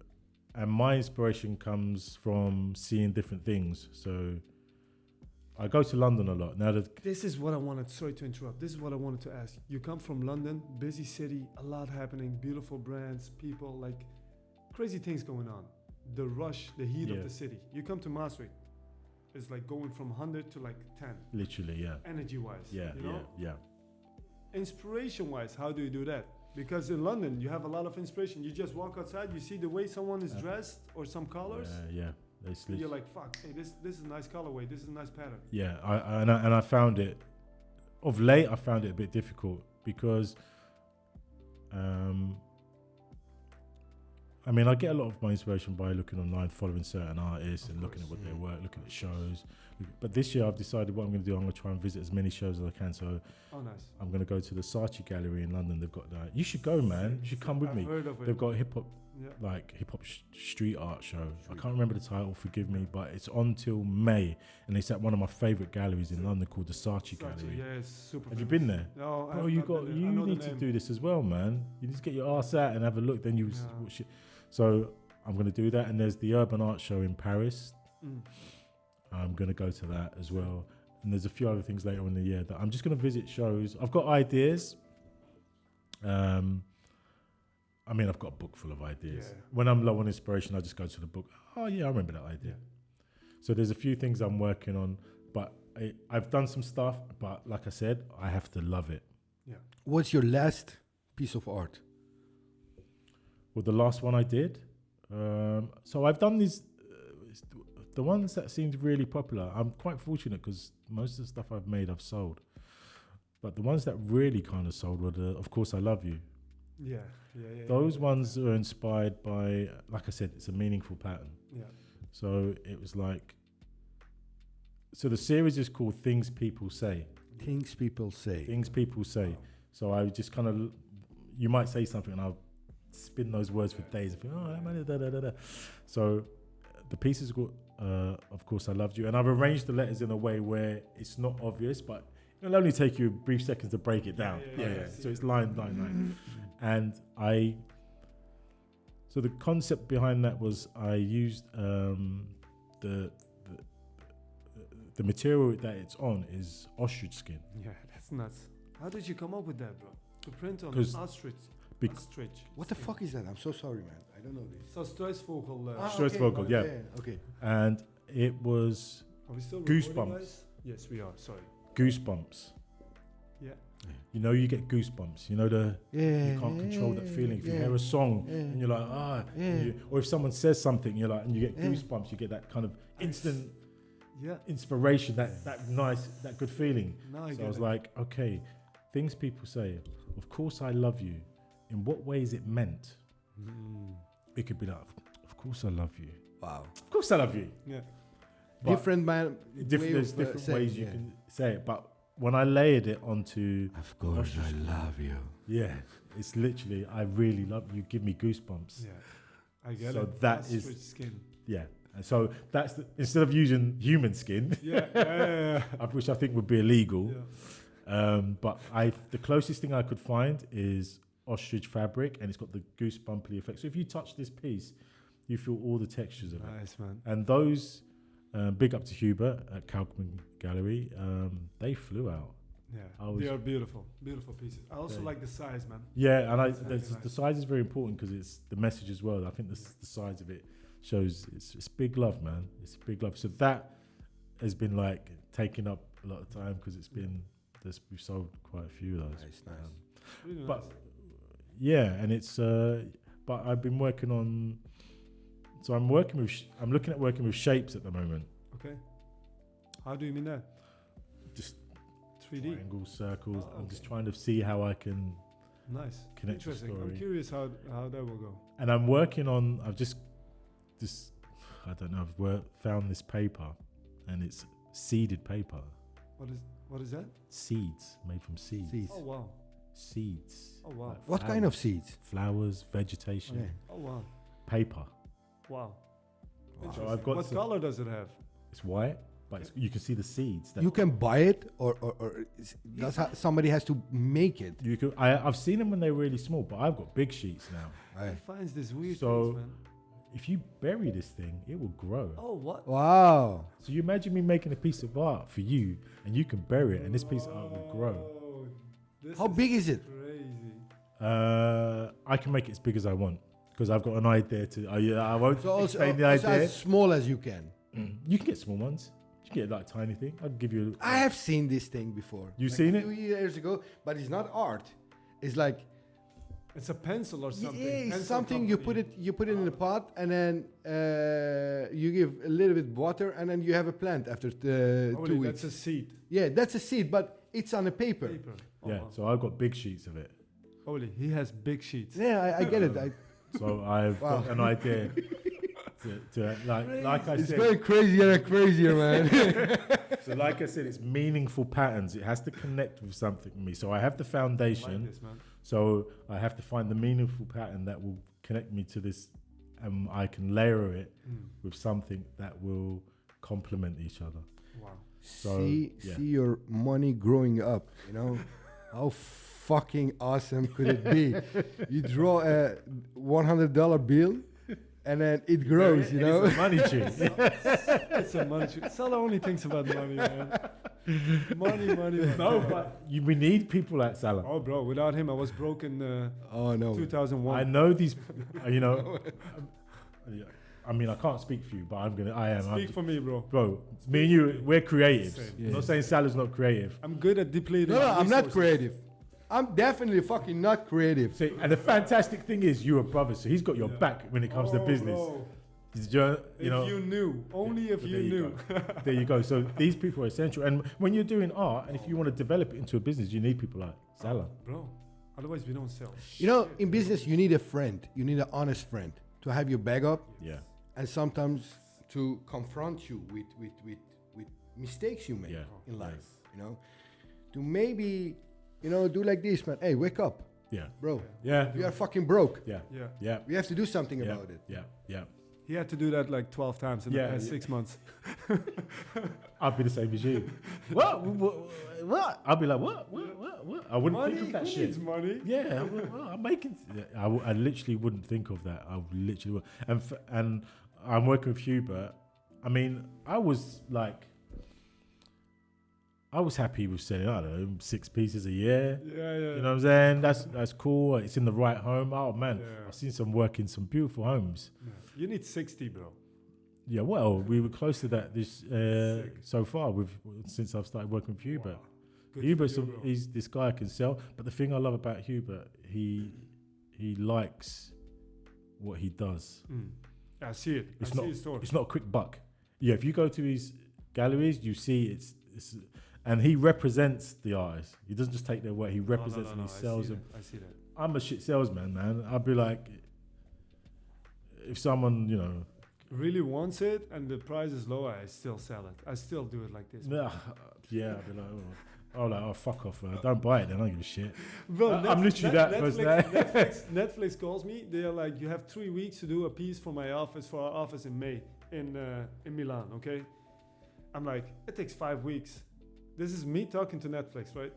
And my inspiration comes from seeing different things. So I go to London a lot. Now that This is what I wanted, sorry to interrupt. This is what I wanted to ask. You come from London, busy city, a lot happening, beautiful brands, people, like crazy things going on. The rush, the heat of the city. You come to Maastricht, it's like going from 100 to like 10. Literally, yeah. Energy-wise. Yeah, you know? yeah. Inspiration-wise, how do you do that? Because in London, you have a lot of inspiration. You just walk outside, you see the way someone is dressed or some colors. Yeah. You're like, fuck, hey, this is a nice colorway, this is a nice pattern. Yeah, I found it, of late, I found it a bit difficult because, I mean, I get a lot of my inspiration by looking online, following certain artists and looking at what their work, looking at shows. But this year I've decided what I'm going to do. I'm going to try and visit as many shows as I can. So nice. I'm going to go to the Saatchi Gallery in London. They've got that. You should go, man. You should come with me. Heard of it. They've got a hip hop street art show. I can't remember the title, forgive me, but it's on till May, and it's at one of my favorite galleries in London called the Saatchi Gallery. Yeah, it's super. Have you been there? No, bro, you need to do this as well, man. You need to get your ass out and have a look. Then So I'm going to do that, and there's the Urban Art Show in Paris. I'm going to go to that as well, and there's a few other things later in the year that I'm just going to visit shows. I've got ideas. I mean, I've got a book full of ideas. Yeah. When I'm low on inspiration, I just go to the book. Oh yeah, I remember that idea. Yeah. So there's a few things I'm working on, but I've done some stuff. But like I said, I have to love it. Yeah. What's your last piece of art? Well, the last one I did. So I've done these. The ones that seemed really popular. I'm quite fortunate because most of the stuff I've made, I've sold. But the ones that really kind of sold were Of Course I Love You. Yeah. Those ones are inspired by, like I said, it's a meaningful pattern. Yeah. So it was like, so the series is called Things People Say. Things People Say. Things People Say. Wow. So I just kind of, you might say something and I'll spin those words for days. So the piece is called, Of Course I Loved You. And I've arranged the letters in a way where it's not obvious, but it'll only take you a brief seconds to break it down. Yeah. So it's line. And so the concept behind that was I used the material that it's on is ostrich skin. Yeah, that's nuts. How did you come up with that, bro? To print on ostrich. What the fuck is that? I'm so sorry, man. I don't know this. So Struisvogel. Struisvogel, yeah. Okay. And it was Goosebumps. Yes, we are. Sorry. Goosebumps. Yeah. You know, you get goosebumps. You know you can't control that feeling. If you hear a song and you're like, or if someone says something, you're like, and you get goosebumps. You get that kind of instant inspiration. That nice, that good feeling. So I was like, okay, things people say. Of course, I love you. In what way is it meant? It could be like, of course, I love you. Wow. Of course, I love you. Yeah. Different ways you can say it, but when I layered it onto... Of course I love you. Yeah, it's literally, I really love you. Give me goosebumps. Yeah, I get it. So that is... skin. Yeah, and so that's... instead of using human skin, which I think would be illegal, but the closest thing I could find is ostrich fabric, and it's got the goosebumpy effect. So if you touch this piece, you feel all the textures of it. Nice, man. And those... big up to Hubert at Kaufman Gallery. They flew out. Yeah, they are beautiful pieces. I also like the size, man. Yeah, and the size is very important because it's the message as well. I think the size of it shows it's big love, man. It's big love. So that has been like taking up a lot of time because it's been we've sold quite a few of those. Nice. Really but nice. Yeah, and it's but I've been working on. So I'm looking at working with shapes at the moment. Okay. How do you mean that? Just 3D? Triangles, circles. I'm just trying to see how I can connect the story. I'm curious how that will go. And I'm working on, I don't know, I've found this paper and it's seeded paper. What is that? Seeds, made from seeds. Oh, wow. Seeds. Oh, wow. Like what flowers, kind of seeds? Flowers, vegetation. Okay. Oh, wow. Paper. Wow. So I've got what color does it have? It's white, but you can see the seeds. You can buy it, or somebody has to make it. You can. I've seen them when they're really small, but I've got big sheets now. I find this weird, so things, man. if you bury this thing, it will grow. Oh, what? Wow. So you imagine me making a piece of art for you, and you can bury it, and this piece of art will grow. How big is it? Crazy. I can make it as big as I want because I've got an idea to. I won't explain the also idea. as small as you can. You can get small ones. You can get like a tiny thing. I'll give you. I have seen this thing before. You've seen a it? few years ago, but it's not art. It's like It's a pencil or something. yeah, it's Pencil something you put it in a pot, and then you give a little bit water, and then you have a plant after 2 weeks. That's a seed. Yeah, that's a seed, but it's on a paper. Oh, Yeah, wow. so I've got big sheets of it. Holy, he has big sheets. Yeah, I get it. So I've got an idea to like I It's said. going crazier and crazier, man. So like I said, it's meaningful patterns. It has to connect with something with me. So I have the foundation. I like this, man. So I have to find the meaningful pattern that will connect me to this, and I can layer it with something that will complement each other. Wow. So, see yeah. your money growing up, you know? How fucking awesome could it be? You draw a $100 bill and then it grows, you know? It's a money tree. It's a money tree. Salah only thinks about money, man. Money. No, but we need people like Salah. Oh, bro, without him, I was broke in Oh, no. 2001. I know these, you know, I mean, I can't speak for you, but I am. Speak for me, bro. Bro, me and you, we're creatives. Same. I'm not saying Salah's not creative. I'm good at depleting. No, I'm not resources. creative. I'm definitely fucking not creative. See, and the fantastic thing is, you're a brother, so he's got your back when it comes to business. Bro. You know, If you knew, only if you knew. There you go. So these people are essential. And when you're doing art, and if you want to develop it into a business, you need people like Salah. Bro, otherwise we don't sell. You know, in business, you need a friend. You need an honest friend to have your back up Yeah. and sometimes to confront you with mistakes you make Yeah. in life, you know? To maybe, you know, do like this, man. Hey, wake up, Yeah. bro. Yeah. We are fucking broke. Yeah. Yeah. Yeah. We have to do something Yeah. about it. Yeah. Yeah. He had to do that like 12 times in the past 6 months. I'd be the same as you. What? I'd be like, what? I wouldn't think of that Who shit. needs money? Yeah, I'm making. I literally wouldn't think of that. I literally would. And I'm working with Hubert. I mean, I was happy with selling, I don't know, 6 pieces a year. Yeah. You know what I'm saying? That's cool. It's in the right home. Oh man, Yeah. I've seen some work in some beautiful homes. Yeah. You need 60, bro. Yeah, well, we were close to that this so far since I've started working with Hubert. Good Hubert's for you, bro. he's this guy can sell, but the thing I love about Hubert, he likes what he does. I see it. It's I see his store. It's not a quick buck. Yeah, if you go to his galleries, you see it's and he represents the artist. He doesn't just take their work. He represents and he sells them. I see that. I'm a shit salesman, man. I'd be like, if someone, you know, Really wants it and the price is low, I still sell it. I still do it like this. yeah, I'd be like, oh, fuck off, don't buy it. Then I don't give a shit. Bro, I'm literally that person. Netflix calls me. They're like, you have 3 weeks to do a piece for my office, for our office in May in Milan. Okay, I'm like, it takes 5 weeks. This is me talking to Netflix, right?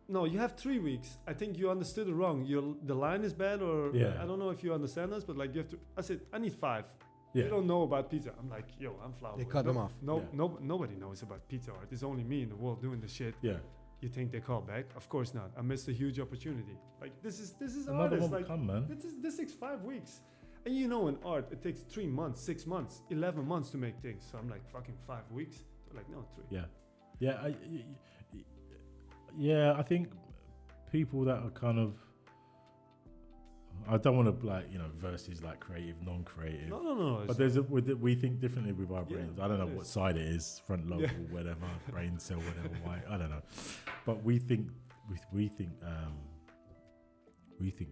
No, you have 3 weeks. I think you understood it wrong. The line is bad, or I don't know if you understand us, but like you have to. I said, I need 5. Yeah. You don't know about pizza. I'm like, yo, I'm flower. They cut them off. Nobody knows about pizza art. It's only me in the world doing the shit. Yeah. You think they call back? Of course not. I missed a huge opportunity. Like this is Another artist. one will Like come, man. this takes 5 weeks, and you know in art it takes 3 months, 6 months, 11 months to make things. So I'm like fucking 5 weeks. They're like no 3. Yeah. I think people that are kind of. I don't want to versus like creative, non-creative. No. But we think differently with our brains. I don't know what side it is, front lobe or whatever, brain cell, whatever. Why I don't know. But we think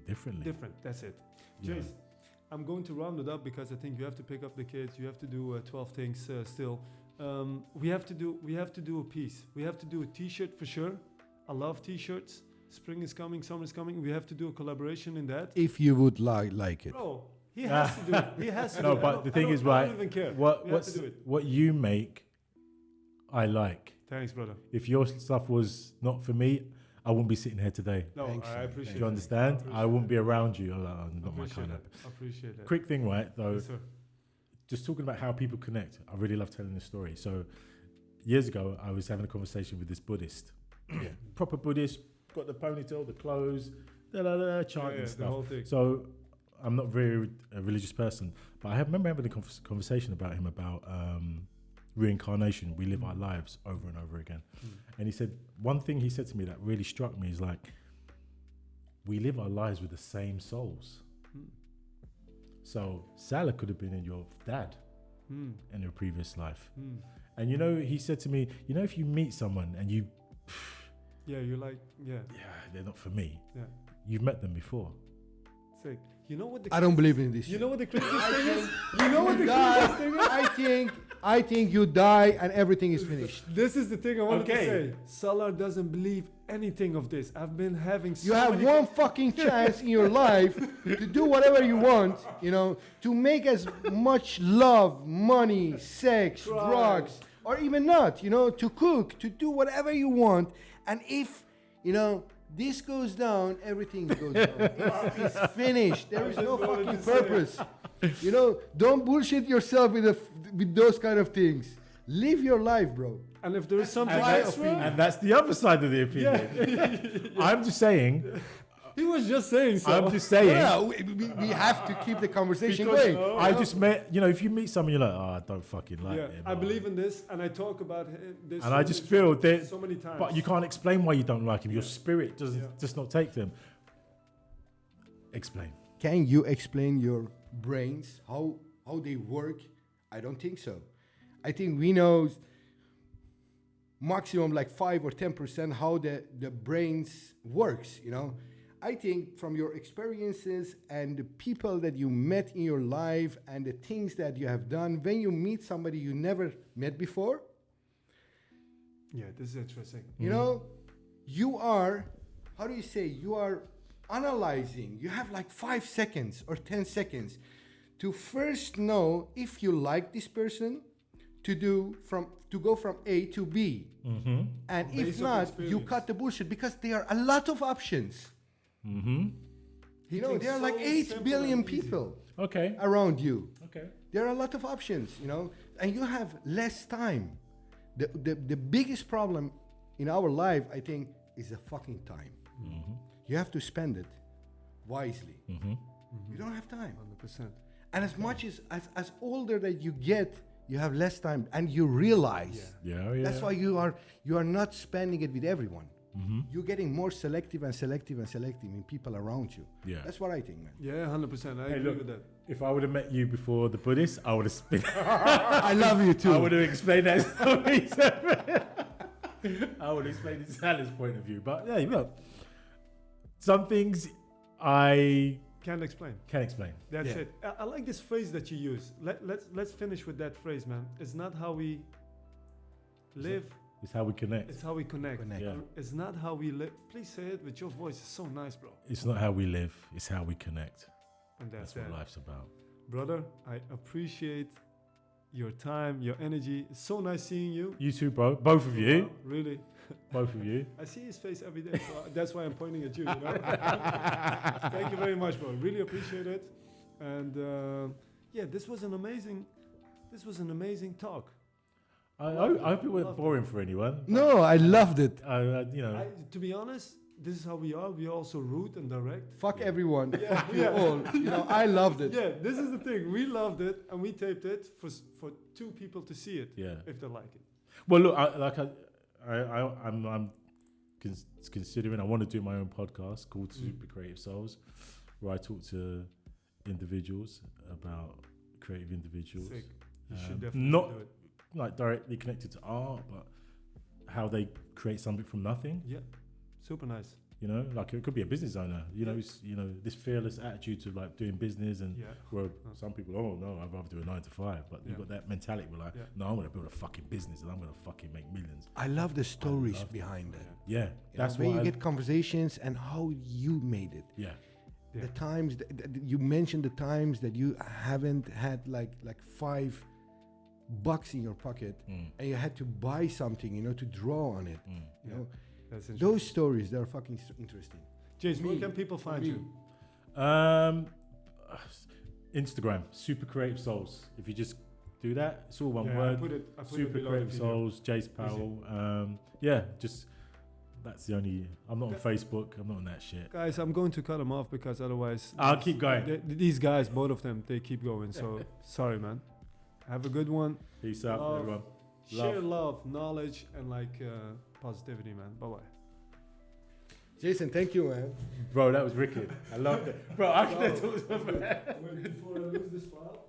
differently. Different. That's it. Yeah. Jace, I'm going to round it up because I think you have to pick up the kids. You have to do 12 things still. We have to do a piece. We have to do a T-shirt for sure. I love T-shirts. Spring is coming, summer is coming. We have to do a collaboration in that. If you would like it. Bro, he has to do it. He has to No, do it. but the thing is, I right? don't even care. We have to do it. What you make, I like. Thanks, brother. If your stuff was not for me, I wouldn't be sitting here today. No, Thanks, I appreciate Do you it. understand? I wouldn't be around you. Not my Appreciate kind it. Appreciate it. Quick thing, right? Though, Yes, sir. just talking about how people connect. I really love telling this story. So, years ago, I was having a conversation with this Buddhist, proper Buddhist, got the ponytail, the clothes, chanting The stuff. whole thing. So, I'm not very a religious person, but I remember having a conversation about him about reincarnation. We live our lives over and over again. And he said, one thing he said to me that really struck me is like, we live our lives with the same souls. So Salah could have been in your dad in your previous life. And he said to me, if you meet someone and you, you're like, they're not for me. Yeah. You've met them before. Sick. You know what? I don't believe in this. You know what the craziest thing is? You know what the craziest thing is? I think you die and everything is finished. This is the thing I wanted to say. Salar doesn't believe anything of this. I've been having so You have one fucking chance in your life to do whatever you want, to make as much love, money, sex, drugs, or even not, to cook, to do whatever you want. And if, this goes down, everything goes down. It's finished. There is no fucking purpose. Don't bullshit yourself with those kind of things. Live your life, bro. And if there is something And that's the other side of the opinion. I'm just saying. He was just saying so. I'm just saying. Yeah, we have to keep the conversation going. I just met, if you meet someone, you're like, I don't fucking like him. I believe in this, and I talk about this. And I just feel that, so many times. but you can't explain why you don't like him. Your spirit doesn't just not take them. Explain. Can you explain your brains, how they work? I don't think so. I think we know maximum like 5 or 10% how the brains works, I think from your experiences and the people that you met in your life and the things that you have done, when you meet somebody you never met before, this is interesting. You are, you are analyzing. You have like 5 seconds or 10 seconds to first know if you like this person, to go from A to B. And if not, you cut the bullshit because there are a lot of options. There are like 8 billion people around you. There are a lot of options, and you have less time. The biggest problem in our life, I think, is the fucking time. You have to spend it wisely. You don't have time. 100%. And as much as older that you get, you have less time, and you realize. That's why you are not spending it with everyone. You're getting more selective in people around you. That's what I think, man. 100%. I agree with that. If I would have met you before the Buddhist, I would have I love you too. I would have explained that story. I would have explained it Salah's point of view. But some things I can't explain. That's it. I like this phrase that you use. Let's finish with that phrase, man. It's not how we live. It's how we connect. It's how we connect. Yeah. It's not how we live. Please say it with your voice. It's so nice, bro. It's not how we live. It's how we connect. And that's what life's about. Brother, I appreciate your time, your energy. It's so nice seeing you. You too, bro. Both of you. Wow, really. Both of you. I see his face every day, so that's why I'm pointing at you. Thank you very much, bro. Really appreciate it. And this was an amazing talk. I hope it wasn't boring for anyone. No, I loved it. To be honest, this is how we are. We are also rude and direct. Fuck everyone. Fuck you all. I loved it. Yeah, this is the thing. We loved it, and we taped it for 2 people to see it. If they like it. Well, look, I'm considering. I want to do my own podcast called Supercreativesouls, where I talk to individuals about creative individuals. Sick. You should definitely do it. Like directly connected to art, but how they create something from nothing. Yeah, super nice. Like it could be a business owner. This fearless attitude to like doing business, and where some people, I'd rather do a 9 to 5. But you've got that mentality where like, no, I'm gonna build a fucking business and I'm gonna fucking make millions. I love the stories behind it. Yeah, that's where you get conversations and how you made it. Yeah. The times you mentioned, the times that you haven't had like $5 in your pocket, and you had to buy something, to draw on it. That's interesting. Those stories, they're fucking interesting. Jason, where can people find you? Instagram, Supercreativesouls. If you just do that, it's all one word. I put it below the video. Supercreativesouls, Jace Powell. Just that's the only. I'm not on Facebook. I'm not on that shit. Guys, I'm going to cut them off because otherwise I'll keep going. These guys, both of them, they keep going. So sorry, man. Have a good one. Peace out, everyone. Share love, knowledge, and positivity, man. Bye bye. Jason, thank you, man. Bro, that was wicked. I loved it. Bro, I can't talk about that. Before I lose this file.